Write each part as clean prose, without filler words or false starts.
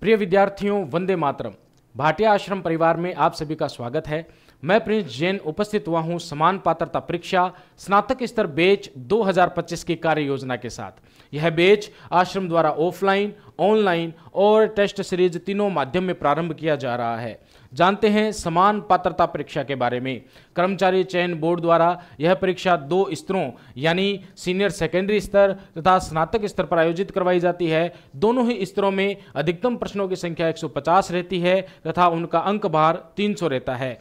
प्रिय विद्यार्थियों, वंदे मातरम। भाटिया आश्रम परिवार में आप सभी का स्वागत है। मैं प्रिंस जैन उपस्थित हुआ हूं समान पात्रता परीक्षा स्नातक स्तर बैच 2025 की कार्य योजना के साथ। यह बैच आश्रम द्वारा ऑफलाइन, ऑनलाइन और टेस्ट सीरीज तीनों माध्यम में प्रारंभ किया जा रहा है। जानते हैं समान पात्रता परीक्षा के बारे में। कर्मचारी चयन बोर्ड द्वारा यह परीक्षा 2 स्तरों यानी सीनियर सेकेंडरी स्तर तथा स्नातक स्तर पर आयोजित करवाई जाती है। दोनों ही स्तरों में अधिकतम प्रश्नों की संख्या 150 रहती है तथा उनका अंक भार 300 रहता है।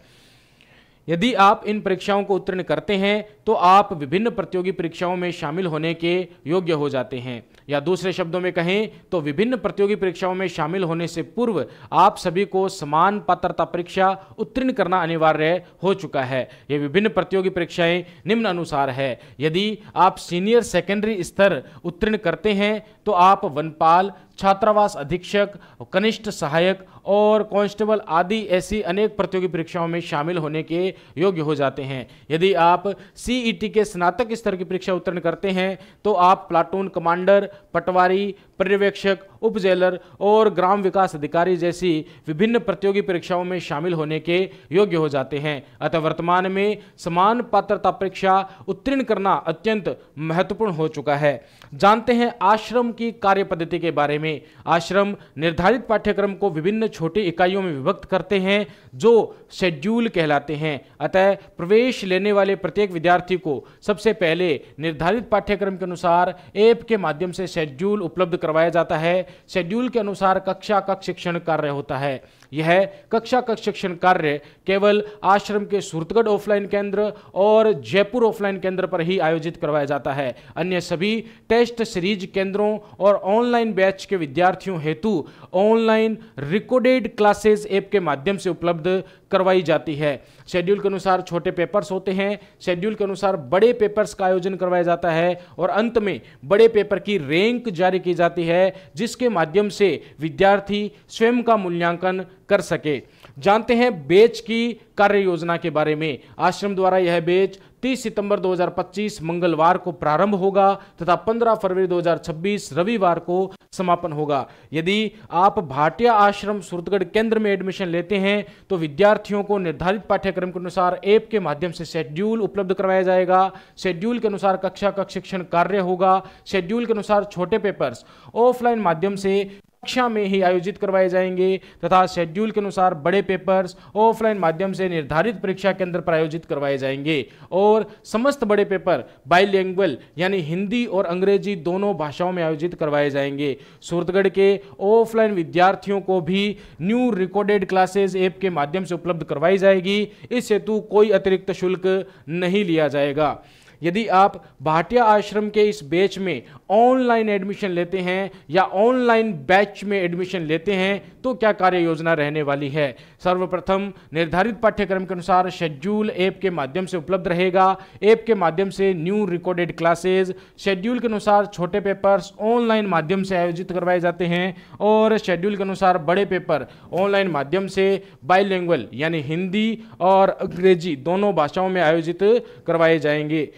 यदि आप इन परीक्षाओं को उत्तीर्ण करते हैं तो आप विभिन्न प्रतियोगी परीक्षाओं में शामिल होने के योग्य हो जाते हैं, या दूसरे शब्दों में कहें तो विभिन्न प्रतियोगी परीक्षाओं में शामिल होने से पूर्व आप सभी को समान पात्रता परीक्षा उत्तीर्ण करना अनिवार्य हो चुका है। ये विभिन्न प्रतियोगी परीक्षाएं निम्न अनुसार है। यदि आप सीनियर सेकेंडरी स्तर उत्तीर्ण करते हैं तो आप वनपाल, छात्रावास अधीक्षक, कनिष्ठ सहायक और कांस्टेबल आदि ऐसी अनेक प्रतियोगी परीक्षाओं में शामिल होने के योग्य हो जाते हैं। यदि आप सीईटी के स्नातक स्तर की परीक्षा उत्तीर्ण करते हैं तो आप प्लाटून कमांडर, पटवारी, पर्यवेक्षक, उप जेलर और ग्राम विकास अधिकारी जैसी विभिन्न प्रतियोगी परीक्षाओं में शामिल होने के योग्य हो जाते हैं। अतः वर्तमान में समान पात्रता परीक्षा उत्तीर्ण करना अत्यंत महत्वपूर्ण हो चुका है। जानते हैं आश्रम की कार्य पद्धति के बारे में। आश्रम निर्धारित पाठ्यक्रम को विभिन्न छोटी इकाइयों में विभक्त करते हैं जो शेड्यूल कहलाते हैं। अतः प्रवेश लेने वाले प्रत्येक विद्यार्थी को सबसे पहले निर्धारित पाठ्यक्रम के अनुसार ऐप के माध्यम से शेड्यूल उपलब्ध करवाया जाता है। शेड्यूल के अनुसार कक्षा कक्ष शिक्षण कार्य होता है। यह कक्षा कक्ष शिक्षण कार्य केवल आश्रम के सूरतगढ़ ऑफलाइन केंद्र और जयपुर ऑफलाइन केंद्र पर ही आयोजित करवाया जाता है। अन्य सभी टेस्ट सीरीज केंद्रों और ऑनलाइन बैच के विद्यार्थियों हेतु ऑनलाइन रिकॉर्डेड क्लासेस ऐप के माध्यम से उपलब्ध करवाई जाती है। शेड्यूल के अनुसार छोटे पेपर्स होते हैं। शेड्यूल के अनुसार बड़े पेपर्स का आयोजन करवाया जाता है और अंत में बड़े पेपर की रैंक जारी की जाती है जिसके माध्यम से विद्यार्थी स्वयं का मूल्यांकन कर सके। जानते हैं बैच की कार्य योजना के बारे में। आश्रम द्वारा यह बैच 30 सितंबर 2025 मंगलवार को प्रारंभ होगा तथा 15 फरवरी 2026 रविवार को समापन होगा। यदि आप भाटिया आश्रम सूरतगढ़ केंद्र में एडमिशन लेते हैं तो विद्यार्थियों को निर्धारित पाठ्यक्रम के अनुसार ऐप के माध्यम से शेड्यूल उपलब्ध करवाया जाएगा। शेड्यूल के अनुसार कक्षा कक्ष शिक्षण कार्य होगा। शेड्यूल के अनुसार छोटे पेपर्स ऑफलाइन माध्यम से कक्षा में ही आयोजित करवाए जाएंगे तथा शेड्यूल के अनुसार बड़े पेपर्स ऑफलाइन माध्यम से निर्धारित परीक्षा केंद्र पर आयोजित करवाए जाएंगे और समस्त बड़े पेपर बाइलिंगुअल यानी हिंदी और अंग्रेजी दोनों भाषाओं में आयोजित करवाए जाएंगे। सूरतगढ़ के ऑफलाइन विद्यार्थियों को भी न्यू रिकॉर्डेड क्लासेस ऐप के माध्यम से उपलब्ध करवाई जाएगी। इस हेतु कोई अतिरिक्त शुल्क नहीं लिया जाएगा। यदि आप भाटिया आश्रम के इस बैच में ऑनलाइन एडमिशन लेते हैं या ऑनलाइन बैच में एडमिशन लेते हैं तो क्या कार्य योजना रहने वाली है। सर्वप्रथम निर्धारित पाठ्यक्रम के अनुसार शेड्यूल ऐप के माध्यम से उपलब्ध रहेगा। ऐप के माध्यम से न्यू रिकॉर्डेड क्लासेज, शेड्यूल के अनुसार छोटे पेपर्स ऑनलाइन माध्यम से आयोजित करवाए जाते हैं और शेड्यूल के अनुसार बड़े पेपर ऑनलाइन माध्यम से बाइलिंगुअल यानी हिंदी और अंग्रेजी दोनों भाषाओं में आयोजित करवाए जाएंगे।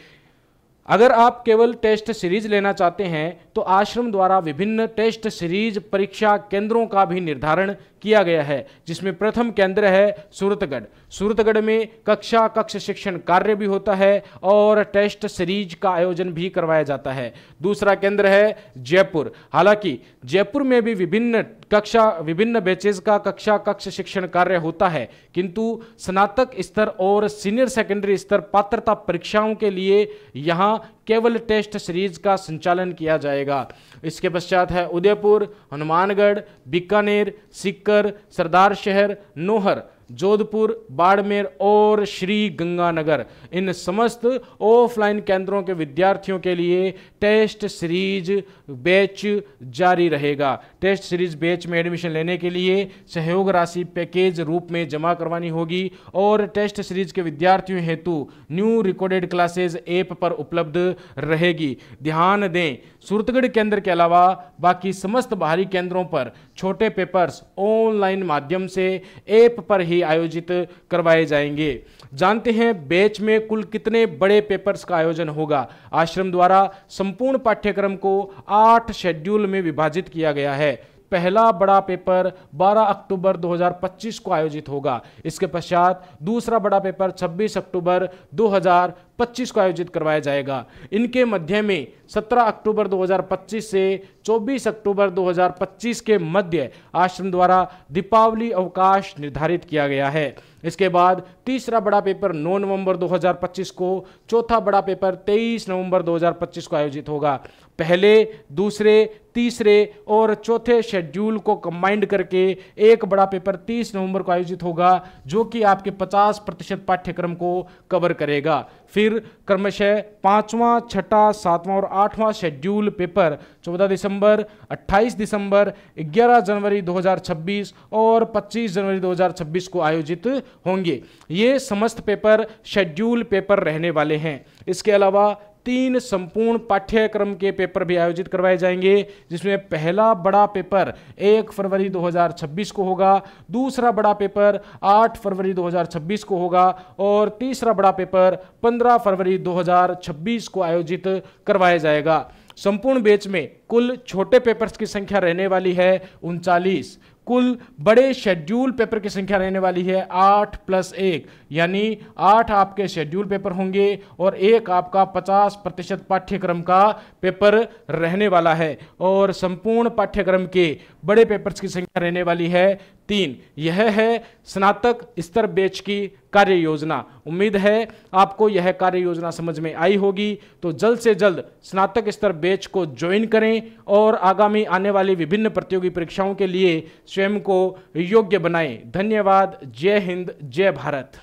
अगर आप केवल टेस्ट सीरीज लेना चाहते हैं तो आश्रम द्वारा विभिन्न टेस्ट सीरीज परीक्षा केंद्रों का भी निर्धारण किया गया है, जिसमें प्रथम केंद्र है सूरतगढ़। सूरतगढ़ में कक्षा कक्ष शिक्षण कार्य भी होता है और टेस्ट सीरीज का आयोजन भी करवाया जाता है। दूसरा केंद्र है जयपुर। हालांकि जयपुर में भी विभिन्न बैचेज का कक्षा कक्ष शिक्षण कार्य होता है, किंतु स्नातक स्तर और सीनियर सेकेंडरी स्तर पात्रता परीक्षाओं के लिए यहाँ केवल टेस्ट सीरीज का संचालन किया जाएगा। इसके पश्चात है उदयपुर, हनुमानगढ़, बीकानेर, सीकर, सरदार शहर, नौहर, जोधपुर, बाड़मेर और श्री गंगानगर। इन समस्त ऑफलाइन केंद्रों के विद्यार्थियों के लिए टेस्ट सीरीज बैच जारी रहेगा। टेस्ट सीरीज बैच में एडमिशन लेने के लिए सहयोग राशि पैकेज रूप में जमा करवानी होगी और टेस्ट सीरीज के विद्यार्थियों हेतु न्यू रिकॉर्डेड क्लासेज ऐप पर उपलब्ध रहेगी। ध्यान दें, सूरतगढ़ केंद्र के अलावा बाकी समस्त बाहरी केंद्रों पर छोटे पेपर्स ऑनलाइन माध्यम से ऐप पर ही आयोजित करवाए जाएंगे। जानते हैं बैच में कुल कितने बड़े पेपर्स का आयोजन होगा। आश्रम द्वारा संपूर्ण पाठ्यक्रम को 8 शेड्यूल में विभाजित किया गया है। पहला बड़ा पेपर 12 अक्टूबर 2025 को आयोजित होगा। इसके पश्चात दूसरा बड़ा पेपर 26 अक्टूबर 2025 को आयोजित करवाया जाएगा। इनके मध्य में 17 अक्टूबर 2025 से 24 अक्टूबर 2025 के मध्य आश्रम द्वारा दीपावली अवकाश निर्धारित किया गया है। इसके बाद तीसरा बड़ा पेपर 9 नवंबर 2025 को, चौथा बड़ा पेपर 23 नवंबर 2025 को आयोजित होगा। पहले, दूसरे, तीसरे और चौथे शेड्यूल को कंबाइंड करके एक बड़ा पेपर 30 नवंबर को आयोजित होगा, जो कि आपके 50% पाठ्यक्रम को कवर करेगा। फिर क्रमशः 5वां, 6ठा, 7वां और 8वां शेड्यूल पेपर 14 दिसंबर, 28 दिसंबर, 11 जनवरी 2026 और 25 जनवरी 2026 को आयोजित होंगे। ये समस्त पेपर शेड्यूल पेपर रहने वाले हैं। इसके अलावा 3 संपूर्ण पाठ्यक्रम के पेपर भी आयोजित करवाए जाएंगे, जिसमें पहला बड़ा पेपर 1 फरवरी 2026 को होगा, दूसरा बड़ा पेपर 8 फरवरी 2026 को होगा और तीसरा बड़ा पेपर 15 फरवरी 2026 को आयोजित करवाया जाएगा। संपूर्ण बैच में कुल छोटे पेपर्स की संख्या रहने वाली है 39। कुल बड़े शेड्यूल पेपर की संख्या रहने वाली है 8 + 1, यानी 8 आपके शेड्यूल पेपर होंगे और एक आपका 50% पाठ्यक्रम का पेपर रहने वाला है। और संपूर्ण पाठ्यक्रम के बड़े पेपर्स की संख्या रहने वाली है 3। यह है स्नातक स्तर बैच की कार्य योजना। उम्मीद है आपको यह कार्य योजना समझ में आई होगी। तो जल्द से जल्द स्नातक स्तर बैच को ज्वाइन करें और आगामी आने वाली विभिन्न प्रतियोगी परीक्षाओं के लिए स्वयं को योग्य बनाएं। धन्यवाद। जय हिंद, जय भारत।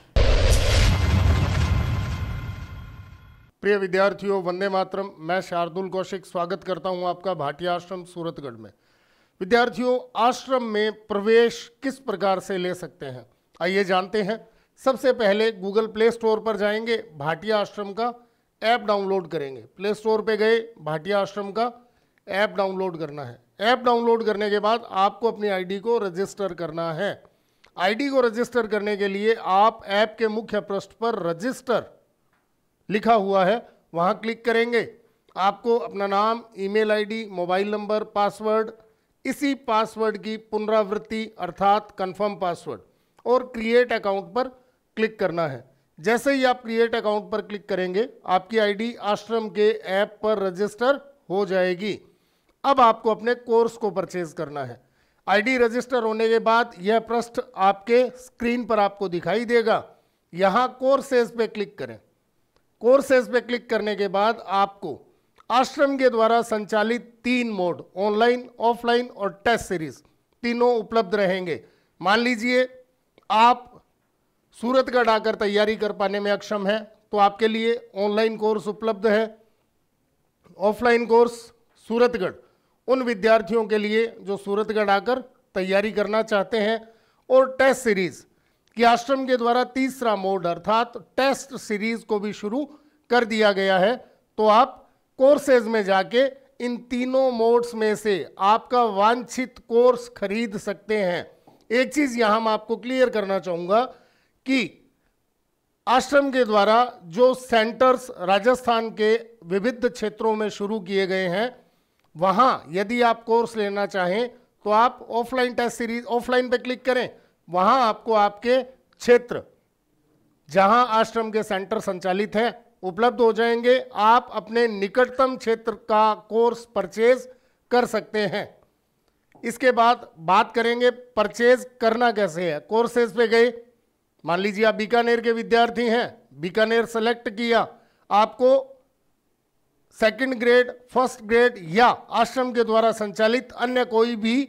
प्रिय विद्यार्थियों, वंदे मातरम। मैं शार्दुल कौशिक स्वागत करता हूं आपका भाटिया आश्रम सूरतगढ़ में। विद्यार्थियों, आश्रम में प्रवेश किस प्रकार से ले सकते हैं, आइए जानते हैं। सबसे पहले गूगल प्ले स्टोर पर जाएंगे, भाटिया आश्रम का ऐप डाउनलोड करेंगे। प्ले स्टोर पे गए, भाटिया आश्रम का ऐप डाउनलोड करना है। ऐप डाउनलोड करने के बाद आपको अपनी आईडी को रजिस्टर करना है। आईडी को रजिस्टर करने के लिए आप ऐप के मुख्य पृष्ठ पर रजिस्टर लिखा हुआ है, वहां क्लिक करेंगे। आपको अपना नाम, email ID, mobile number, password, इसी पासवर्ड की पुनरावृत्ति अर्थात कंफर्म पासवर्ड और क्रिएट अकाउंट पर क्लिक करना है। जैसे ही आप क्रिएट अकाउंट पर क्लिक करेंगे, आपकी आईडी आश्रम के ऐप पर रजिस्टर हो जाएगी। अब आपको अपने कोर्स को परचेज करना है। आईडी रजिस्टर होने के बाद यह पृष्ठ आपके स्क्रीन पर आपको दिखाई देगा। यहाँ कोर्सेज पे क्लिक करें। कोर्सेज पे क्लिक करने के बाद आपको आश्रम के द्वारा संचालित 3 मोड, ऑनलाइन, ऑफलाइन और टेस्ट सीरीज, तीनों उपलब्ध रहेंगे। मान लीजिए आप सूरतगढ़ आकर तैयारी कर पाने में अक्षम है, तो आपके लिए ऑनलाइन कोर्स उपलब्ध है। ऑफलाइन कोर्स सूरतगढ़ उन विद्यार्थियों के लिए जो सूरतगढ़ आकर तैयारी करना चाहते हैं। और टेस्ट सीरीज कि आश्रम के द्वारा तीसरा मोड अर्थात टेस्ट सीरीज को भी शुरू कर दिया गया है। तो आप कोर्सेज में जाके इन तीनों मोड्स में से आपका वांछित कोर्स खरीद सकते हैं। एक चीज यहां मैं आपको क्लियर करना चाहूंगा कि आश्रम के द्वारा जो सेंटर्स राजस्थान के विविध क्षेत्रों में शुरू किए गए हैं, वहां यदि आप कोर्स लेना चाहें तो आप ऑफलाइन टेस्ट सीरीज, ऑफलाइन पे क्लिक करें। वहां आपको आपके क्षेत्र जहां आश्रम के सेंटर संचालित है उपलब्ध हो जाएंगे। आप अपने निकटतम क्षेत्र का कोर्स परचेज कर सकते हैं। इसके बाद बात करेंगे परचेज करना कैसे है। कोर्सेज पे गए, मान लीजिए आप बीकानेर के विद्यार्थी हैं, बीकानेर सेलेक्ट किया। आपको 2nd ग्रेड, 1st ग्रेड या आश्रम के द्वारा संचालित अन्य कोई भी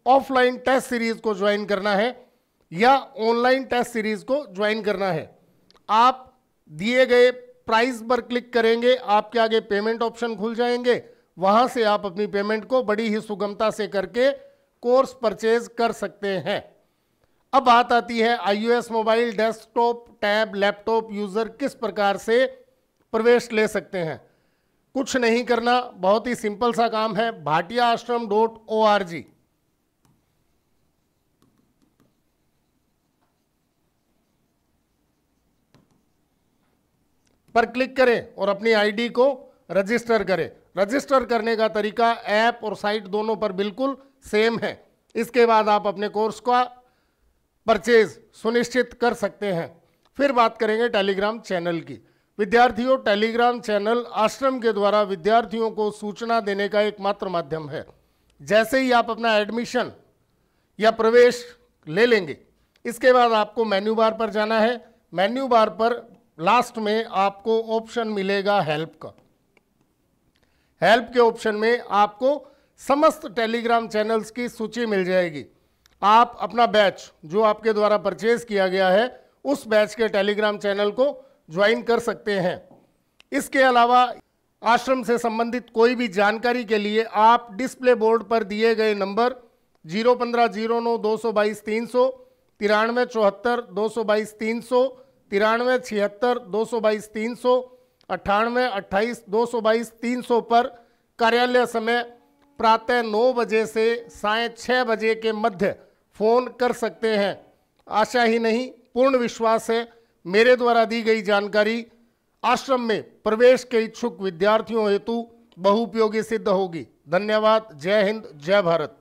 ऑफलाइन टेस्ट सीरीज को ज्वाइन करना है या ऑनलाइन टेस्ट सीरीज को ज्वाइन करना है। आप दिए गए प्राइस पर क्लिक करेंगे, आपके आगे पेमेंट ऑप्शन खुल जाएंगे। वहां से आप अपनी पेमेंट को बड़ी ही सुगमता से करके कोर्स परचेज कर सकते हैं। अब बात आती है iOS mobile, desktop, tab, laptop user किस प्रकार से प्रवेश ले सकते हैं। कुछ नहीं करना, बहुत ही सिंपल सा काम है। bhatiaashram.org पर क्लिक करें और अपनी आईडी को रजिस्टर करें। रजिस्टर करने का तरीका ऐप और साइट दोनों पर बिल्कुल सेम है। इसके बाद आप अपने कोर्स का परचेज सुनिश्चित कर सकते हैं। फिर बात करेंगे टेलीग्राम चैनल की। विद्यार्थियों, टेलीग्राम चैनल आश्रम के द्वारा विद्यार्थियों को सूचना देने का एकमात्र माध्यम है। जैसे ही आप अपना एडमिशन या प्रवेश ले लेंगे, इसके बाद आपको मेन्यू बार पर जाना है। मेन्यू बार पर लास्ट में आपको ऑप्शन मिलेगा हेल्प का। हेल्प के ऑप्शन में आपको समस्त टेलीग्राम चैनल्स की सूची मिल जाएगी। आप अपना बैच जो आपके द्वारा परचेज किया गया है, उस बैच के टेलीग्राम चैनल को ज्वाइन कर सकते हैं। इसके अलावा आश्रम से संबंधित कोई भी जानकारी के लिए आप डिस्प्ले बोर्ड पर दिए गए नंबर 01509222300, 9374222300, 9376222300, 9828222300 पर कार्यालय समय प्रातः 9 बजे से सायं 6 बजे के मध्य फोन कर सकते हैं। आशा ही नहीं, पूर्ण विश्वास है मेरे द्वारा दी गई जानकारी आश्रम में प्रवेश के इच्छुक विद्यार्थियों हेतु बहुउपयोगी सिद्ध होगी। धन्यवाद। जय हिंद, जय भारत।